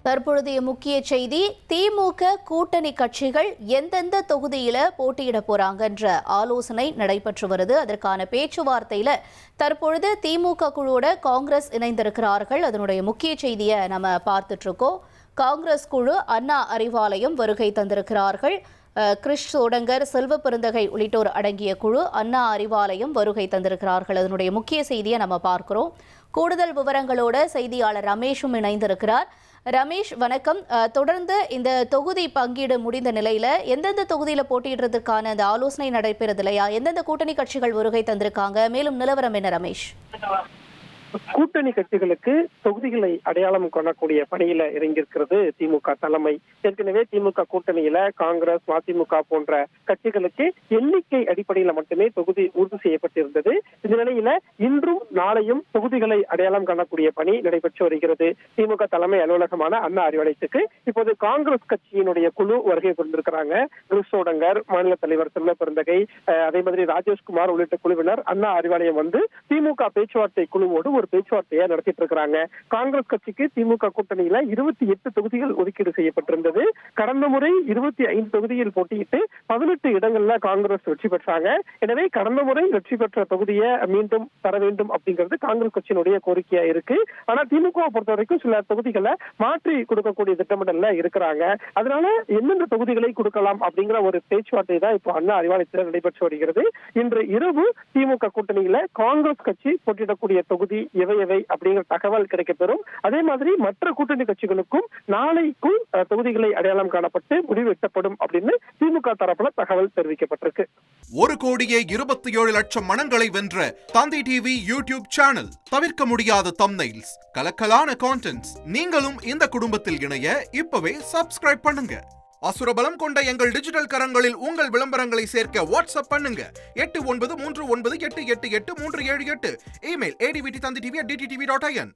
தற்பொழுதைய முக்கிய செய்தி, திமுக கூட்டணி கட்சிகள் எந்தெந்த தொகுதியில போட்டியிட போறாங்கன்ற ஆலோசனை நடைபெற்று வருது. அதற்கான பேச்சுவார்த்தையில தற்பொழுது திமுக குழுவோட காங்கிரஸ் இணைந்திருக்கிறார்கள். அதனுடைய முக்கிய செய்தியை நம்ம பார்த்துட்டு இருக்கோம். காங்கிரஸ் குழு அண்ணா அறிவாலயம் வருகை தந்திருக்கிறார்கள். கிறிஷ் சோடங்கர், செல்வ பெருந்தகை உள்ளிட்டோர் அடங்கிய குழு அண்ணா அறிவாலயம் வருகை தந்திருக்கிறார்கள். அதனுடைய முக்கிய செய்தியை நம்ம பார்க்கிறோம். கூடுதல் விவரங்களோட செய்தியாளர் ரமேஷும் இணைந்திருக்கிறார். ரமேஷ், வணக்கம். தொடர்ந்து இந்த தொகுதி பங்கீடு முடிந்த நிலையில எந்தெந்த தொகுதியில போட்டியிடுறதுக்கான அந்த ஆலோசனை நடைபெறுது இல்லையா? எந்தெந்த கூட்டணி கட்சிகள் வருகை தந்திருக்காங்க? மேலும் நிலவரம் என்ன ரமேஷ்? கூட்டணி கட்சிகளுக்கு தொகுதிகளை அடையாளம் காணக்கூடிய பணியில இறங்கியிருக்கிறது திமுக தலைமை. ஏற்கனவே திமுக கூட்டணியில காங்கிரஸ், மதிமுக போன்ற கட்சிகளுக்கு எண்ணிக்கை அடிப்படையில மட்டுமே தொகுதி உறுதி செய்யப்பட்டிருந்தது. இந்த நிலையில இன்றும் நாளையும் தொகுதிகளை அடையாளம் காணக்கூடிய பணி நடைபெற்று வருகிறது. திமுக தலைமை அலுவலகமான அண்ணா அறிவாலயத்துக்கு இப்போது காங்கிரஸ் கட்சியினுடைய குழு வருகை கொண்டிருக்கிறாங்க. கிறிஷ் சோடங்கர், மாநில தலைவர் செல்வ பெருந்தகை, அதே மாதிரி ராஜேஷ்குமார் உள்ளிட்ட குழுவினர் அண்ணா அறிவாலயம் வந்து திமுக பேச்சுவார்த்தை குழுவோடு ஒரு பேச்சுவார்த்தையை நடத்திட்டு இருக்கிறாங்க. காங்கிரஸ் கட்சிக்கு திமுக கூட்டணியில 28 தொகுதிகள் ஒதுக்கீடு செய்யப்பட்டிருந்தது. கடந்த முறை 25 தொகுதியில் போட்டியிட்டு 18 இடங்கள்ல காங்கிரஸ் வெற்றி பெற்றாங்க. எனவே கடந்த முறை வெற்றி பெற்ற தொகுதியை மீண்டும் தர வேண்டும் அப்படிங்கிறது காங்கிரஸ் கட்சியினுடைய கோரிக்கையா இருக்கு. ஆனா திமுக பொறுத்த வரைக்கும் சில தொகுதிகளை மாற்றி கொடுக்கக்கூடிய திட்டமிடல்ல இருக்கிறாங்க. அதனால எந்தெந்த தொகுதிகளை கொடுக்கலாம் அப்படிங்கிற ஒரு பேச்சுவார்த்தை தான் இப்போ அண்ணா அறிவாலயத்தில் நடைபெற்று வருகிறது. இன்று இரவு திமுக கூட்டணியில காங்கிரஸ் கட்சி போட்டியிடக்கூடிய தொகுதி எவை அப்படிங்கிற தகவல் கிடைக்கப்பெறும். அதே மாதிரி மற்ற கூட்டணி கட்சிகளுக்கும் நாளைக்குள் தொகுதிகளை அடையாளம் காணப்பட்டு முடிவு எட்டப்படும் அப்படின்னு திமுக தரப்புல தகவல் தெரிவிக்கப்பட்டிருக்கு. 1,27,00,000 மனங்களை வென்ற தந்தி டிவி யூடியூப் சேனல். தவிர்க்க முடியாத தம்ப்நெயில்ஸ், கலக்கலான கான்டென்ட்ஸ். நீங்களும் இந்த குடும்பத்தில் இணைய இப்பவே சப்ஸ்கிரைப் பண்ணுங்க. அசுரபலம் கொண்ட எங்கள் டிஜிட்டல் கரங்களில் உங்கள் விளம்பரங்களை சேர்க்க வாட்ஸ்அப் பண்ணுங்க. 8939888378. Email advttv@dttv.in.